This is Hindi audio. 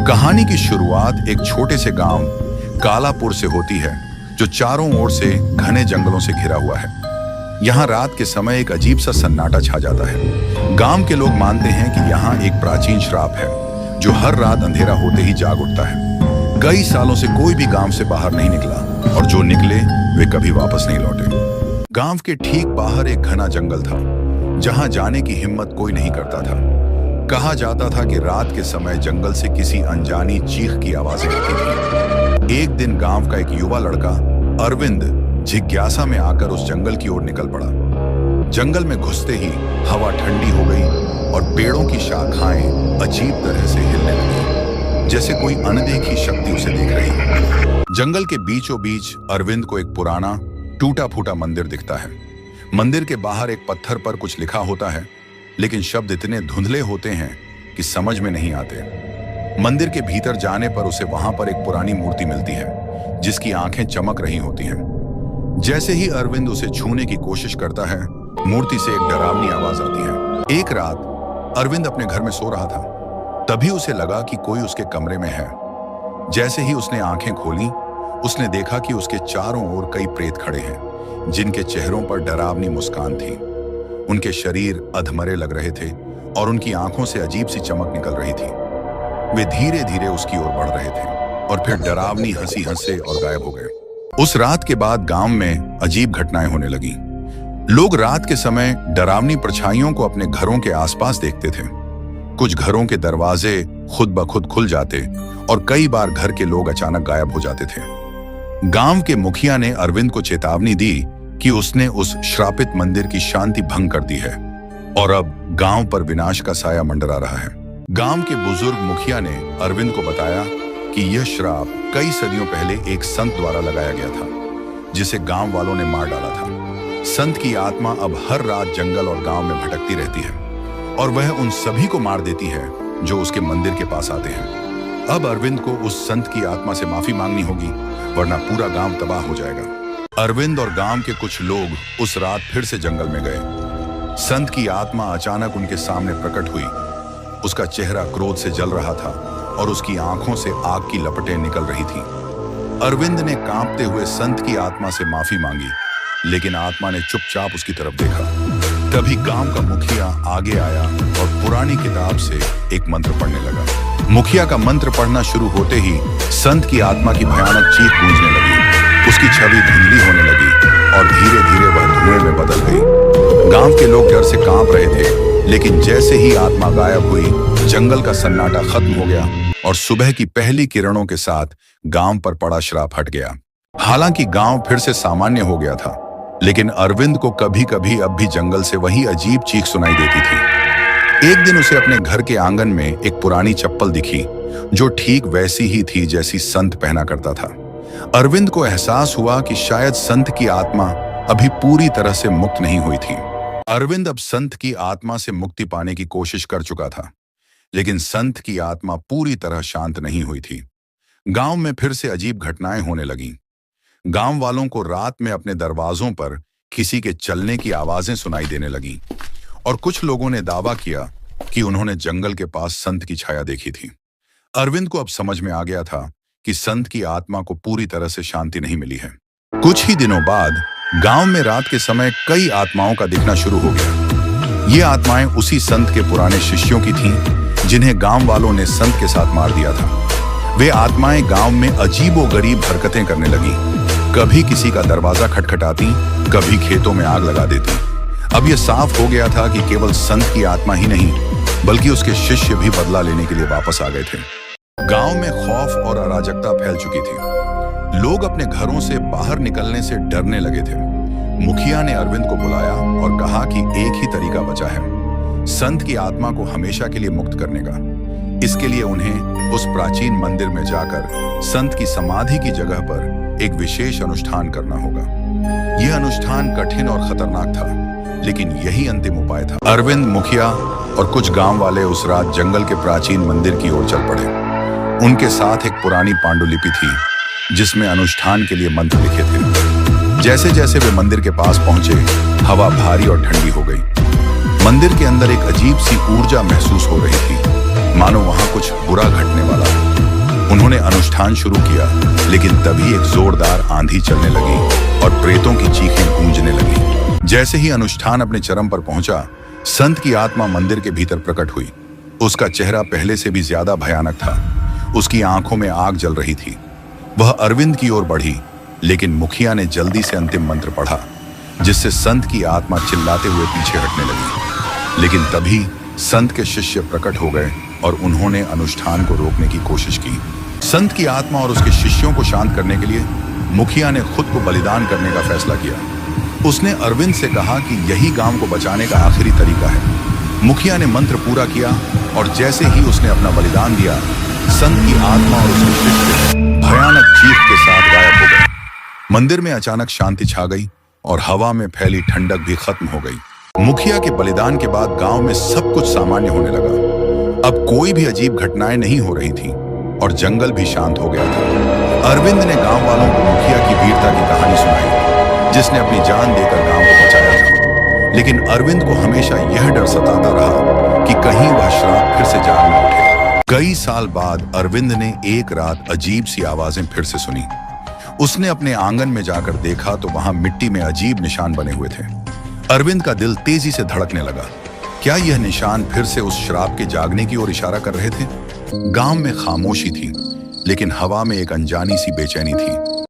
कहानी की शुरुआत एक छोटे से गांव कालापुर से होती है, जो चारों ओर से घने जंगलों से घिरा हुआ है। यहाँ रात के समय एक अजीब सा सन्नाटा छा जाता है। गांव के लोग मानते हैं कि यहाँ एक प्राचीन श्राप है, जो हर रात अंधेरा होते ही जाग उठता है। कई सालों से कोई भी गांव से बाहर नहीं निकला, और जो निकले वे कभी वापस नहीं लौटे। गांव के ठीक बाहर एक घना जंगल था, जहां जाने की हिम्मत कोई नहीं करता था। कहा जाता था कि रात के समय जंगल से किसी अनजानी चीख की आवाजें आती थी। एक दिन गांव का एक युवा लड़का अरविंद जिज्ञासा में आकर उस जंगल की ओर निकल पड़ा। जंगल में घुसते ही हवा ठंडी हो गई और पेड़ों की शाखाएं अजीब तरह से हिलने लगी, जैसे कोई अनदेखी शक्ति उसे देख रही हो। जंगल के बीचों बीच अरविंद को एक पुराना टूटा फूटा मंदिर दिखता है। मंदिर के बाहर एक पत्थर पर कुछ लिखा होता है, लेकिन शब्द इतने धुंधले होते हैं कि समझ में नहीं आते। मंदिर के भीतर जाने पर उसे वहां पर एक पुरानी मूर्ति मिलती है, जिसकी आंखें चमक रही होती हैं। जैसे ही अरविंद उसे छूने की कोशिश करता है, मूर्ति से एक डरावनी आवाज आती है। एक रात अरविंद अपने घर में सो रहा था, तभी उसे लगा कि कोई उसके कमरे में है। जैसे ही उसने आंखें खोली, उसने देखा कि उसके चारों ओर कई प्रेत खड़े हैं, जिनके चेहरों पर डरावनी मुस्कान थी। उनके शरीर अधमरे लग रहे थे और उनकी आंखों से अजीब सी चमक निकल रही थी। वे धीरे धीरे उसकी ओर बढ़ रहे थे और फिर डरावनी हंसी हंसे और गायब हो गए। उस रात के बाद गांव में अजीब घटनाएं होने लगी। लोग रात के समय डरावनी परछाइयों को अपने घरों के आसपास देखते थे। कुछ घरों के दरवाजे खुद ब खुद खुल जाते और कई बार घर के लोग अचानक गायब हो जाते थे। गांव के मुखिया ने अरविंद को चेतावनी दी कि उसने उस श्रापित मंदिर की शांति भंग कर दी है और अब गांव पर विनाश का साया मंडरा रहा है। गांव के बुजुर्ग मुखिया ने अरविंद को बताया कि यह श्राप कई सदियों पहले एक संत द्वारा लगाया गया था, जिसे गांव वालों ने मार डाला था। संत की आत्मा अब हर रात जंगल और गांव में भटकती रहती है और वह उन सभी को मार देती है जो उसके मंदिर के पास आते हैं। अब अरविंद को उस संत की आत्मा से माफी मांगनी होगी, वरना पूरा गांव तबाह हो जाएगा। अरविंद और गांव के कुछ लोग उस रात फिर से जंगल में गए। संत की आत्मा अचानक उनके सामने प्रकट हुई। उसका चेहरा क्रोध से जल रहा था और उसकी आंखों से आग की लपटें निकल रही थीं। अरविंद ने कांपते हुए संत की आत्मा से माफी मांगी, लेकिन आत्मा ने चुपचाप उसकी तरफ देखा। तभी गांव का मुखिया आगे आया और पुरानी किताब से एक मंत्र पढ़ने लगा। मुखिया का मंत्र पढ़ना शुरू होते ही संत की आत्मा की भयानक चीख गूंजने लगी। उसकी छवि धुंधली होने लगी और धीरे धीरे वह धुएं में बदल गई। गांव के लोग डर से कांप रहे थे, लेकिन जैसे ही आत्मा गायब हुई, जंगल का सन्नाटा खत्म हो गया और सुबह की पहली किरणों के साथ गांव पर पड़ा श्राप हट गया। हालांकि गांव फिर से सामान्य हो गया था, लेकिन अरविंद को कभी कभी अब भी जंगल से वही अजीब चीख सुनाई देती थी। एक दिन उसे अपने घर के आंगन में एक पुरानी चप्पल दिखी, जो ठीक वैसी ही थी जैसी संत पहना करता था। अरविंद को एहसास हुआ कि शायद संत की आत्मा अभी पूरी तरह से मुक्त नहीं हुई थी। अरविंद अब संत की आत्मा से मुक्ति पाने की कोशिश कर चुका था, लेकिन संत की आत्मा पूरी तरह शांत नहीं हुई थी। गांव में फिर से अजीब घटनाएं होने लगीं। गांव वालों को रात में अपने दरवाजों पर किसी के चलने की आवाजें सुनाई देने लगीं और कुछ लोगों ने दावा किया कि उन्होंने जंगल के पास संत की छाया देखी थी। अरविंद को अब समझ में आ गया था कि संत की आत्मा को पूरी तरह से शांति नहीं मिली है। कुछ ही दिनों बाद गांव में रात के समय कई आत्माओं का दिखना शुरू हो गया। ये आत्माएं उसी संत के पुराने शिष्यों की थीं, जिन्हें गांव वालों ने संत के साथ मार दिया था। वे आत्माएं गांव में अजीबोगरीब हरकतें करने लगी। कभी किसी का दरवाजा खटखटाती, कभी खेतों में आग लगा देती। अब यह साफ हो गया था कि केवल संत की आत्मा ही नहीं, बल्कि उसके शिष्य भी बदला लेने के लिए वापस आ गए थे। गांव में खौफ और अराजकता फैल चुकी थी। लोग अपने घरों से बाहर निकलने से डरने लगे थे। मुखिया ने अरविंद को बुलाया और कहा कि एक ही तरीका बचा है, संत की आत्मा को हमेशा के लिए मुक्त करने का। इसके लिए उन्हें उस प्राचीन मंदिर में जाकर संत की समाधि की जगह पर एक विशेष अनुष्ठान करना होगा। यह अनुष्ठान कठिन और खतरनाक था, लेकिन यही अंतिम उपाय था। अरविंद, मुखिया और कुछ गांव वाले उस रात जंगल के प्राचीन मंदिर की ओर चल पड़े। उनके साथ एक पुरानी पांडुलिपि थी, जिसमें अनुष्ठान के लिए मंत्र लिखे थे। जैसे जैसे वे मंदिर के पास पहुंचे, हवा भारी और ठंडी हो गई। मंदिर के अंदर एक अजीब सी ऊर्जा महसूस हो रही थी, मानो वहां कुछ बुरा घटने वाला हो। उन्होंने अनुष्ठान शुरू किया, लेकिन तभी एक जोरदार आंधी चलने लगी और प्रेतों की चीखें गूंजने लगी। जैसे ही अनुष्ठान अपने चरम पर पहुंचा, संत की आत्मा मंदिर के भीतर प्रकट हुई। उसका चेहरा पहले से भी ज्यादा भयानक था। उसकी आंखों में आग जल रही थी। वह अरविंद की ओर बढ़ी, लेकिन मुखिया ने जल्दी से अंतिम मंत्र पढ़ा, जिससे संत की आत्मा चिल्लाते हुए पीछे हटने लगी। लेकिन तभी संत के शिष्य प्रकट हो गए और उन्होंने अनुष्ठान को रोकने की कोशिश की। संत की आत्मा और उसके शिष्यों को शांत करने के लिए मुखिया ने खुद को बलिदान करने का फैसला किया। उसने अरविंद से कहा कि यही गांव को बचाने का आखिरी तरीका है। मुखिया ने मंत्र पूरा किया और जैसे ही उसने अपना बलिदान दिया, संत की आत्मा और उसके शिष्य भयानक चीख के साथ गायब हो गए। मंदिर में अचानक शांति छा गई और हवा में फैली ठंडक भी खत्म हो गई। मुखिया के बलिदान के बाद गांव में सब कुछ सामान्य होने लगा। अब कोई भी अजीब घटनाएं नहीं हो रही थी और जंगल भी शांत हो गया था। अरविंद ने गांव वालों को मुखिया की वीरता की कहानी सुनाई, जिसने अपनी जान देकर गांव को बचाया था। लेकिन अरविंद को हमेशा यह डर सताता रहा कि कहीं वह श्राप फिर से जाग न उठे। कई साल बाद अरविंद ने एक रात अजीब सी आवाजें फिर से सुनी। उसने अपने आंगन में जाकर देखा तो वहां मिट्टी में अजीब निशान बने हुए थे। अरविंद का दिल तेजी से धड़कने लगा। क्या यह निशान फिर से उस श्राप के जागने की ओर इशारा कर रहे थे? गांव में खामोशी थी, लेकिन हवा में एक अनजानी सी बेचैनी थी।